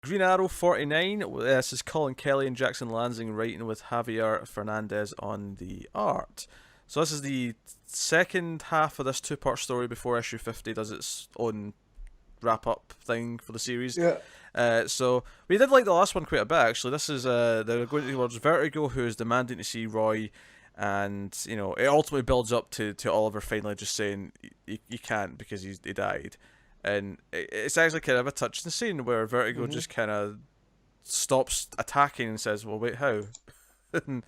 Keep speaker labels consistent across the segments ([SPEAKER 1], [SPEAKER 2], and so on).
[SPEAKER 1] Green Arrow 49. This is Colin Kelly and Jackson Lansing writing with Javier Fernandez on the art. So this is the second half of this two-part story before issue 50 does its own wrap-up thing for the series.
[SPEAKER 2] Yeah.
[SPEAKER 1] So we did like the last one quite a bit, actually. This is they're going towards Vertigo, who is demanding to see Roy, and it ultimately builds up to Oliver finally just saying you can't because he died. And it's actually kind of a touching scene where Vertigo just kind of stops attacking and says, "Well, wait, how?" And,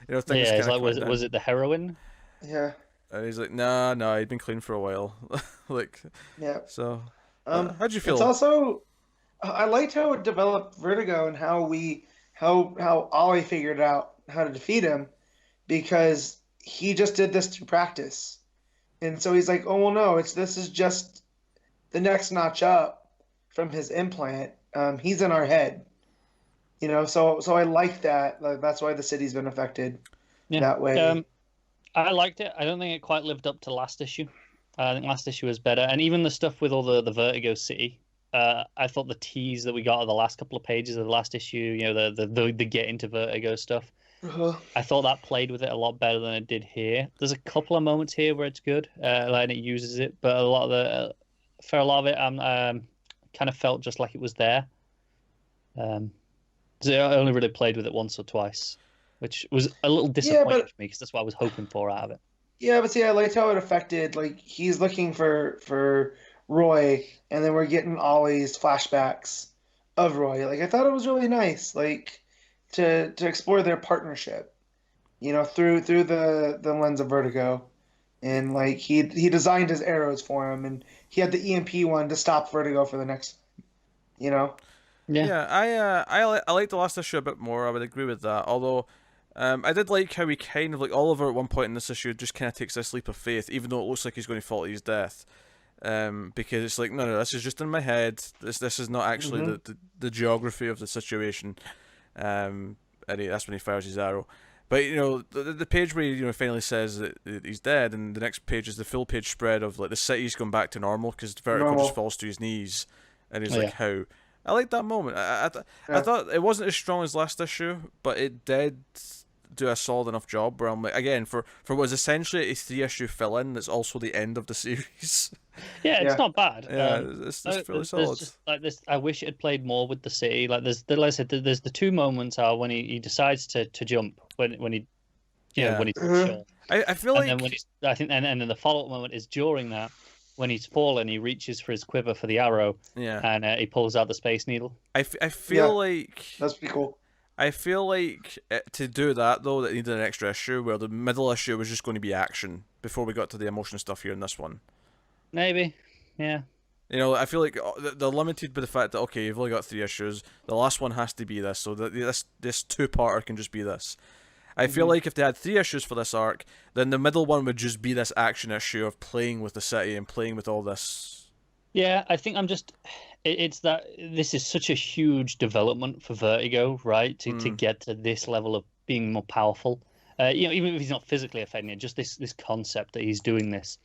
[SPEAKER 1] things
[SPEAKER 3] it's like,
[SPEAKER 1] was
[SPEAKER 3] it the heroin?
[SPEAKER 2] Yeah.
[SPEAKER 1] And he's like, "No, he'd been clean for a while." Like,
[SPEAKER 2] yeah.
[SPEAKER 1] So, how'd you feel?
[SPEAKER 2] It's also, I liked how it developed Vertigo and how Ollie figured out how to defeat him, because he just did this through practice, and so he's like, "Oh well, no, this is just the next notch up from his implant. He's in our head, So I like that. Like, that's why the city's been affected that way.
[SPEAKER 3] I liked it. I don't think it quite lived up to last issue. I think last issue was better, and even the stuff with all the Vertigo City. I thought the tease that we got of the last couple of pages of the last issue, the get into Vertigo stuff. I thought that played with it a lot better than it did here. There's a couple of moments here where it's good, and it uses it, but for a lot of it, kind of felt just like it was there. So I only really played with it once or twice, which was a little disappointing for me because that's what I was hoping for out of it.
[SPEAKER 2] Yeah, but see, I liked how it affected. Like, he's looking for Roy, and then we're getting Ollie's flashbacks of Roy. Like, I thought it was really nice, like, to explore their partnership, through the lens of Vertigo. And like he designed his arrows for him, and he had the EMP one to stop Vertigo for the next,
[SPEAKER 1] Yeah, I like the last issue a bit more. I would agree with that. Although, I did like how he kind of, like, Oliver at one point in this issue just kind of takes this leap of faith, even though it looks like he's going to fall to his death. Because it's like, no, this is just in my head. This is not actually the geography of the situation. And that's when he fires his arrow. But the page where he finally says that he's dead, and the next page is the full page spread of like the city's gone back to normal because Vertigo just falls to his knees, and he's like, "How?" I like that moment. I thought it wasn't as strong as last issue, but it did do a solid enough job where I'm like, again, for what was essentially a 3-issue fill-in that's also the end of the series.
[SPEAKER 3] Yeah, it's not bad.
[SPEAKER 1] Yeah, it's fairly solid.
[SPEAKER 3] Just, like this, I wish it had played more with the city. Like like I said, there's the two moments are when he decides to jump when he when he's sure.
[SPEAKER 1] I feel like,
[SPEAKER 3] and then and then the follow-up moment is during that, when he's fallen, he reaches for his quiver for the arrow, and he pulls out the Space Needle.
[SPEAKER 1] I feel like
[SPEAKER 2] that's pretty cool.
[SPEAKER 1] I feel like to do that, though, that needed an extra issue where the middle issue was just going to be action before we got to the emotion stuff here in this one.
[SPEAKER 3] Maybe, yeah.
[SPEAKER 1] I feel like they're limited by the fact that, okay, you've only got 3 issues, the last one has to be this, so that this two-parter can just be this. I feel like if they had 3 issues for this arc, then the middle one would just be this action issue of playing with the city and playing with all this.
[SPEAKER 3] Yeah, I think it's that this is such a huge development for Vertigo, right? To get to this level of being more powerful. Even if he's not physically affecting it, just this concept that he's doing this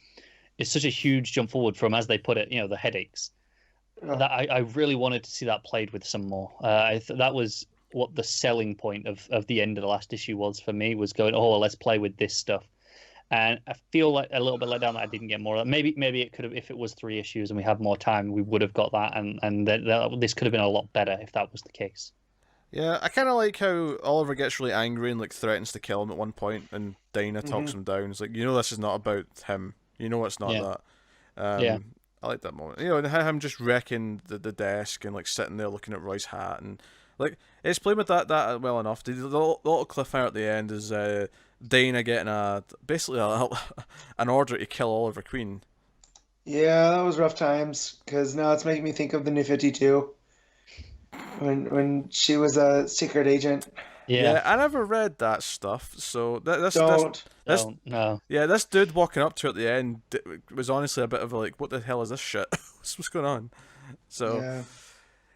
[SPEAKER 3] is such a huge jump forward from, as they put it, the headaches. That I really wanted to see that played with some more. That was what the selling point of the end of the last issue was for me, was going, oh, let's play with this stuff. And I feel like a little bit let down that I didn't get more of that. Maybe it could have, if it was 3 issues and we had more time, we would have got that, and this could have been a lot better if that was the case.
[SPEAKER 1] Yeah, I kind of like how Oliver gets really angry and like threatens to kill him at one point, and Dinah talks him down. It's like, this is not about him. It's not that. I like that moment. And him just wrecking the desk and like sitting there looking at Roy's hat, and like it's playing with that well enough. The little cliffhanger at the end is Dana getting basically an order to kill Oliver Queen.
[SPEAKER 2] Yeah, that was rough times, because now it's making me think of the New 52 when she was a secret agent.
[SPEAKER 1] Yeah, I never read that stuff, so
[SPEAKER 3] no.
[SPEAKER 1] Yeah, this dude walking up to her at the end was honestly a bit of a, like, what the hell is this shit? What's going on? So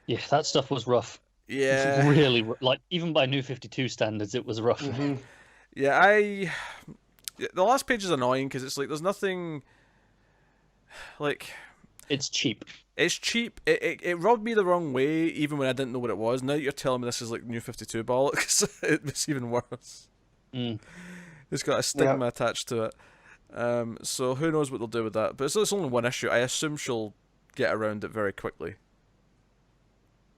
[SPEAKER 3] yeah, that stuff was rough.
[SPEAKER 1] Yeah,
[SPEAKER 3] really, like, even by New 52 standards, it was rough.
[SPEAKER 1] Yeah, the last page is annoying because it's like there's nothing, like,
[SPEAKER 3] It's cheap.
[SPEAKER 1] It's cheap. It rubbed me the wrong way, even when I didn't know what it was. Now that you're telling me this is like New 52 bollocks, it's even worse. It's got a stigma attached to it. So who knows what they'll do with that? But it's only one issue. I assume she'll get around it very quickly.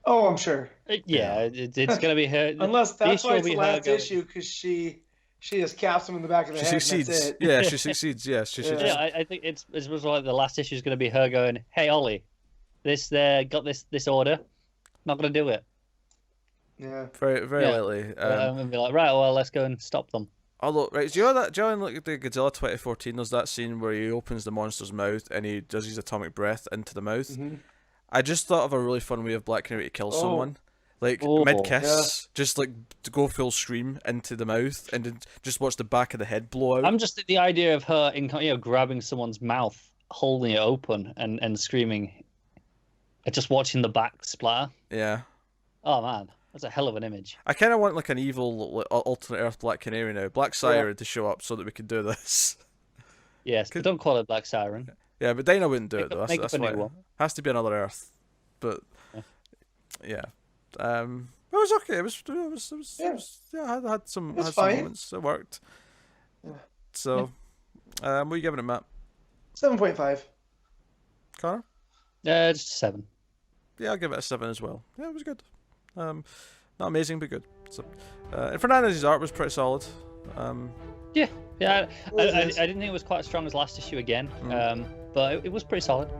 [SPEAKER 2] Oh, I'm sure.
[SPEAKER 3] It's going to be her.
[SPEAKER 2] Unless that's why it's the last
[SPEAKER 3] going...
[SPEAKER 2] issue, because she just caps him in the back of the head.
[SPEAKER 1] Succeeds.
[SPEAKER 2] And that's it.
[SPEAKER 1] Yeah, she succeeds. Yeah, she succeeds.
[SPEAKER 3] Yeah, I think it's like the last issue is going to be her going, "Hey Ollie, got this order, not going to do it."
[SPEAKER 2] Yeah.
[SPEAKER 1] Very likely.
[SPEAKER 3] And be like, right, well, let's go and stop them.
[SPEAKER 1] Although, right, do you know that? Do you know in like the Godzilla 2014? There's that scene where he opens the monster's mouth and he does his atomic breath into the mouth.
[SPEAKER 2] Mm-hmm.
[SPEAKER 1] I just thought of a really fun way of Black Canary to kill someone. Like mid kiss, just like to go full scream into the mouth and then just watch the back of the head blow out.
[SPEAKER 3] I'm just the idea of her, grabbing someone's mouth, holding it open, and screaming, and just watching the back splatter.
[SPEAKER 1] Yeah.
[SPEAKER 3] Oh man, that's a hell of an image.
[SPEAKER 1] I kind of want like an evil alternate Earth Black Canary now, Black Siren, to show up so that we can do this.
[SPEAKER 3] Yes, but don't call it Black Siren.
[SPEAKER 1] Yeah, but Dinah wouldn't do it though.
[SPEAKER 3] Make
[SPEAKER 1] That's
[SPEAKER 3] up a
[SPEAKER 1] why
[SPEAKER 3] new one.
[SPEAKER 1] Has to be another Earth. But yeah. It was okay. It was I had some moments. It worked. Yeah. So, what are you giving it, Matt?
[SPEAKER 2] 7.5.
[SPEAKER 1] Connor?
[SPEAKER 3] Just 7.
[SPEAKER 1] Yeah, I'll give it a 7 as well. Yeah, it was good. Not amazing, but good. So, and Fernandez's art was pretty solid.
[SPEAKER 3] Yeah. I didn't think it was quite as strong as last issue again, but it was pretty solid.